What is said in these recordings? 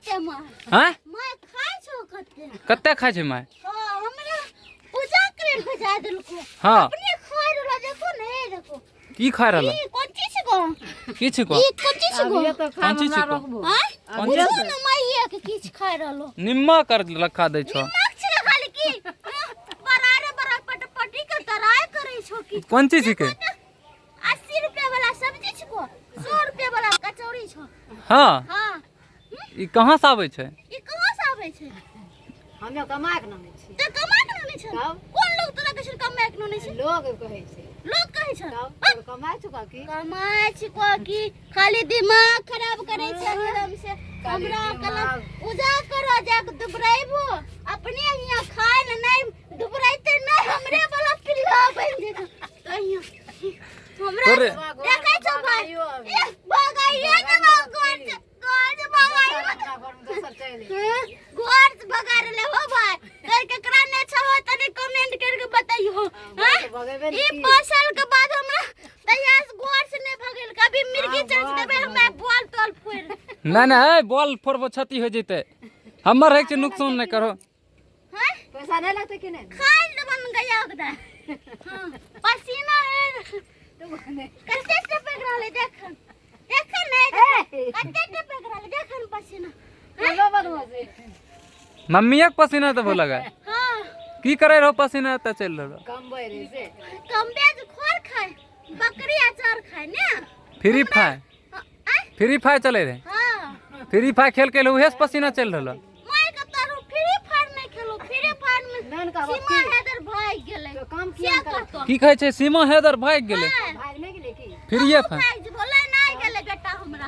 कते माय हैं माय खाय छो कते कते खाय छै माय हां हमरा पूजा करे भेजा देलको हां अपने खाय रहलो देखो ने देखो की खाय रहलो ई कोन चीज को की छै को ई कोन चीज को कोन चीज छै को हां कोन बुझो चीज न माय के किछ खाय रहलो निम्मा कर रखा दै छो निमक छै खाली की बरारे बरा पटपटी के तराय करे छो की कोन चीज छै 80 रुपया वाला सब्जी छको 100 रुपया वाला कचौड़ी छो हां हां ई कहां से आबै छै ई कहां से आबै छै हमे कमा के नामे छी ते कमा के नामे छै कोन लोग तोरा कहै छै कमा के नामे छै लोग कहै छै लोग कहै छै तब कमाय छुका की कमाय छिको की खाली दिमाग खराब करे छै एकदम से हमरा कलम पूजा करो जाके दुबराइबो अपने हिया खाय न नहीं दुबराइते न हमरे वाला पिल्ला बन जेतो तहिया हमरा देखै छौ भाई भगाइए के गोर भगाइए गोर भगा ले हो भाई कर केकरा ने छहो तनी कमेंट करके बताइयो ई फसल के बाद हमरा तहिया से गोर से ने भगेल कभी मिर्गी चंच देबे हमे बॉल तोल फोड़ नहीं बॉल फोड़बो क्षति हो जैते हमर है कि नुकसान नहीं करो हैं पैसा नहीं लगते कि नहीं खाई बन गया ओकरा हां पसीना है कते से पकड़ा ले देख नहीं कते से पकड़ा ले देख पसीना चलो बदमाशी मम्मी के पसीना तो लगा हां की करे रहो पसीना त चल रहो कम बैरे से कम्बेज खोर खाए बकरी अचार खाए ने फ्री फायर चले रे हां फ्री फायर खेल के उहे से पसीना चल रहलो मैं के तारो फ्री फायर नहीं खेलो फ्री फायर में सीमा हैदर भाग गेले तो काम किया करतो की कहे छै सीमा हैदर भाग गेले भाग नहीं गेले की फ्रीए फायर भाग बोले नहीं गेले बेटा हमरा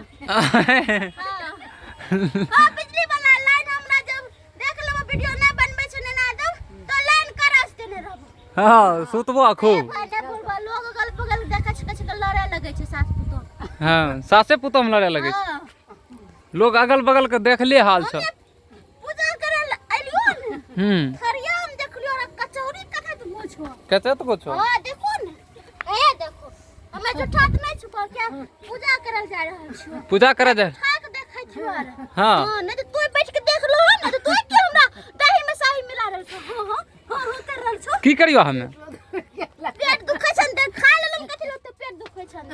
हां बिजली वाला लाइन हमरा जब देख लेबो वीडियो नहीं बनबै छै ना दो तो लाइन करस देने रहबो हां सुतबो खूब लोग अगल बगल देखै छै लड़े लगे छै सास पुतो हां सासे पुतम लड़े लगे छै लोग अगल बगल के देखले हाल छ पूजा करे आइलियो ने खरिया हम देखलियो कचौड़ी कथा तो मोछो कते तो छो हां देखो ने ए देखो हमें जो ठाक नहीं छुपा क्या पूजा करल जा रहल छी पूजा करे जा ठाक देखै छियो हां नहीं तो तू बैठ के देख लो ना तो तू के हमरा दही में शाही मिला रहल छ हां कर रहल छ की करियो हमें पेट दुखै छन देख खा लेलम कथि लो पेट दुखै छन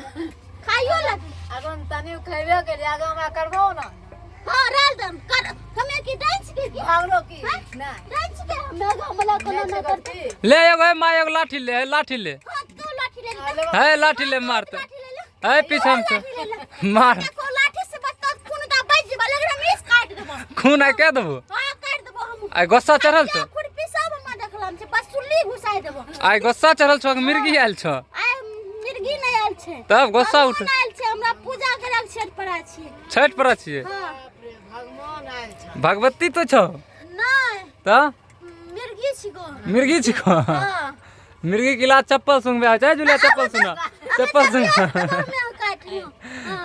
खाइयो लगे अगन तनी खइबे के आगे हमरा करबो ना हां राल दम कर हमें की डांस के की भागलो की ना डांस के हमरा कोनो न करते ले एगो माय एगो लाठी ले लाठी ले हां तू लाठी ले है लाठी ले मारते है पीछे हम से मार देखो लाठी से बत्ता खून का बज जेबा लग रहा मिस काट देबो खून है के देबो हां काट देबो हम आई गुस्सा चढ़ल छ खुरपी सब हम देखलम से बस सुल्ली घुसाई देबो आई गुस्सा चढ़ल छ मिर्गी आयल छ आइ मिर्गी नहीं आयल छे तब गुस्सा उठ आयल छे हमरा पूजा करे के छठ पड़ा छिए छठ पर छिए हां भगवान आयल छ भगवती तो छ नहीं त मिर्गी छिको मिर्गी छिको हां मिर्गी के लात चप्पल सुंगबे आ जाय जुलिया चप्पल सुंगा चप्पल सुंगा मैं काट लियो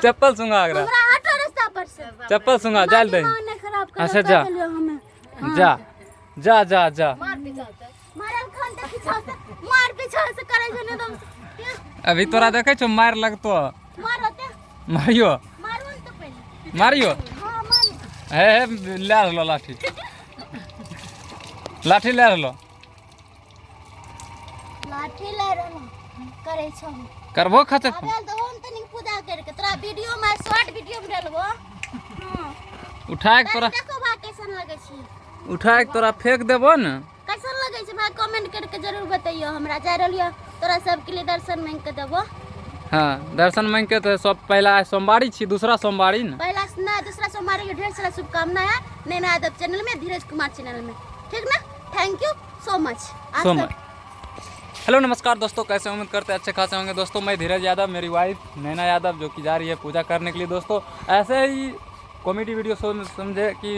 चप्पल सुंगा आगरा हमरा हटो रास्ता पर से चप्पल सुंगा जाल दे माने खराब कर अच्छा जा जा जा जा जा मार पिछाते मारल खान त पीछा से मार पीछा से करे जने दम अभी तोरा देखे छो मार लगतो मारते मारियो मारू तो पहले मारियो हां मारू हे ले लो लाठी लाठी ले लो लाठी ले रहलो करे छो करबो खते अबे तो हम तनी पूजा करके तोरा वीडियो में शॉर्ट वीडियो में डालबो हां उठा के तोरा देखो बा कैसन लगे छी उठा के तोरा फेंक देबो न कैसन लगे छै भाई कमेंट करके जरूर बताइयो हमरा जा रहलियो तोरा सब के लिए दर्शन मांग के देबो हां दर्शन मांग के तो सब पहला सोमवारी छी दूसरा सोमवारी न पहला ना दूसरा सोमवार के ढेर सारा शुभकामनाएं है नैना यादव चैनल में धीरज कुमार चैनल में ठीक ना thank you so much hello नमस्कार दोस्तों, कैसे उम्मीद करते हैं अच्छे खासे होंगे दोस्तों। मैं धीरज यादव, मेरी वाइफ नैना यादव जो कि जा रही है पूजा करने के लिए दोस्तों। ऐसे ही कॉमेडी वीडियो समझे कि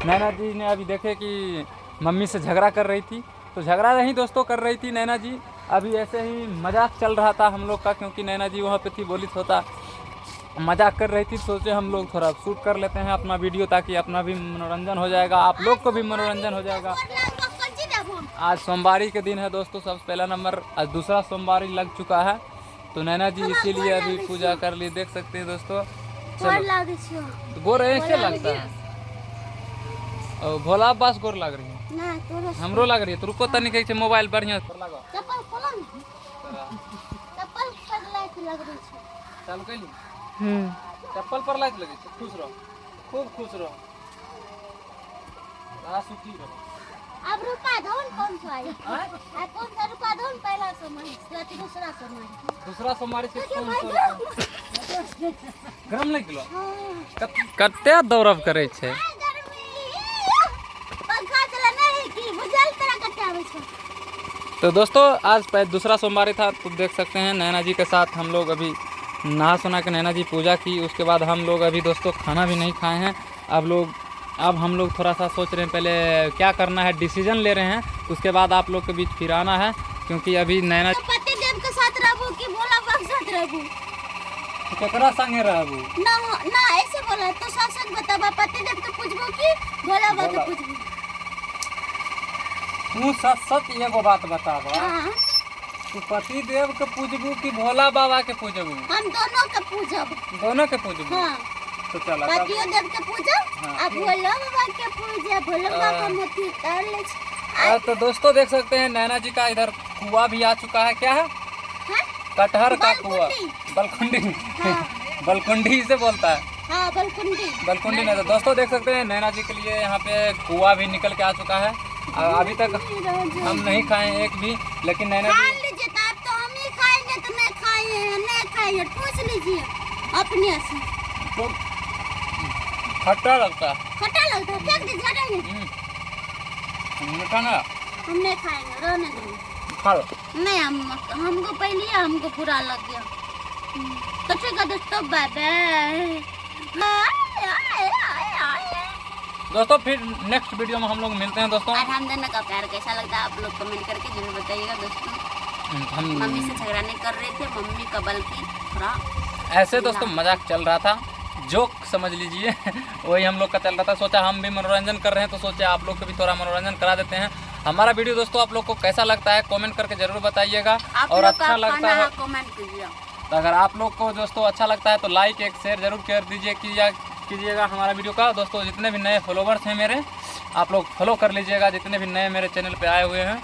नैना जी ने अभी देखे कि मम्मी से झगड़ा कर रही थी, तो झगड़ा नहीं दोस्तों कर रही थी नैना जी। अभी ऐसे ही मजाक चल रहा था हम लोग का, क्योंकि नैना जी वहाँ पे थी, बोली होता मजाक कर रही थी। सोचे हम लोग थोड़ा शूट कर लेते हैं अपना वीडियो, ताकि अपना भी मनोरंजन हो जाएगा, आप लोग को भी मनोरंजन हो जाएगा। आज सोमवारी के दिन है दोस्तों, सबसे पहला नंबर आज दूसरा सोमवारी लग चुका है, तो नैना जी इसीलिए अभी पूजा कर ली, देख सकते हैं दोस्तों। चलो तो बोल रहे हैं क्या लगता है और भोला बास गोर लग रही है, ना तोरो हमरो लग रही है। तो रुको तनी कहे मोबाइल बढ़िया से लगाओ। चप्पल खोला ना, चप्पल पर लाइट लग रही है। चालू कैली चप्पल पर लाइट लगे छै। खुश रहो, खूब खुश रहो, सुखी रहो। अब रुपा धोन कौन सा आई? अब कौन सा रुपा धोन पहला सोमवारी से दूसरा सोमवारी? दूसरा सोमवारी से 500 गरम नहीं किलो कते दौड़ब करे छे। पंखा चला नहीं कि बुझल तरह कटे आवे छे। तो दोस्तों आज दूसरा सोमवारी था, तो देख सकते हैं नैना जी के साथ हम लोग अभी नहा सुना के नैना जी पूजा की। उसके बाद हम लोग अभी दोस्तों खाना भी नहीं खाए हैं। अब हम लोग थोड़ा सा सोच रहे हैं पहले क्या करना है, डिसीजन ले रहे हैं। उसके बाद आप लोग के बीच फिर आना है, क्योंकि अभी नैना तो पति देव के साथ रहबू कि भोला बाबा के साथ रहबू? केकरा संगे रहबू? ना ना ऐसे बोला तो सच बताबा, पति देव के पूछबू कि भोला बाबा के पूछबू? तू सच एगो बात बताबा, हां तू पति देव के पूजबू कि भोला बाबा के पूजबू? हम दोनों के पूजब। दोनों के पूजबू? हां तो चला पति देव के पूजब, हाँ। अब भोला बाबा के पूजब। भोला बाबा मोती उतार ले छ। तो दोस्तों देख सकते हैं नैना जी का इधर कुआं भी आ चुका है। क्या है? हां कटहर का कुआं, बलकुंडी। बलकुंडी। हाँ। बलकुंडी से बोलता है, हां बलकुंडी। बलकुंडी नहीं। तो दोस्तों देख सकते हैं नैना जी के लिए यहाँ पे कुआं भी निकल के आ चुका है। अभी तक हम नहीं खाए एक भी, लेकिन नैना खा जी लीजिए तो आप तो हम ही खाएंगे तो नहीं खाएंगे पूछ लीजिए अपने से। तो खट्टा लगता है। खट्टा लगता है, फेंक दीजिए, हटाइए। मीठा ना हम नहीं खाएंगे, रहने दीजिए। खा लो। नहीं हमको पहले हमको पूरा लग गया। तो ठीक है दोस्तों, बाय बाय। दोस्तों फिर नेक्स्ट वीडियो में हम लोग मिलते हैं दोस्तों। और हम दोनों का प्यार कैसा लगता है आप लोग कमेंट करके जरूर बताइएगा दोस्तों। हम मम्मी से झगड़ा नहीं कर रहे थे, मम्मी का बल्कि थोड़ा ऐसे दोस्तों मजाक चल रहा था, जोक समझ लीजिए। वही हम लोग का चल रहा था। सोचा हम भी मनोरंजन कर रहे हैं, तो सोचे आप लोग को भी थोड़ा मनोरंजन करा देते हैं। हमारा वीडियो दोस्तों आप लोग को कैसा लगता है कमेंट करके जरूर बताइएगा। और अच्छा लगता है कमेंट कीजिए। तो अगर आप लोग को दोस्तों अच्छा लगता है तो लाइक एक शेयर जरूर कर दीजिए कीजिएगा हमारा वीडियो का। दोस्तों जितने भी नए फॉलोवर्स हैं मेरे, आप लोग फॉलो कर लीजिएगा, जितने भी नए मेरे चैनल पे आए हुए हैं।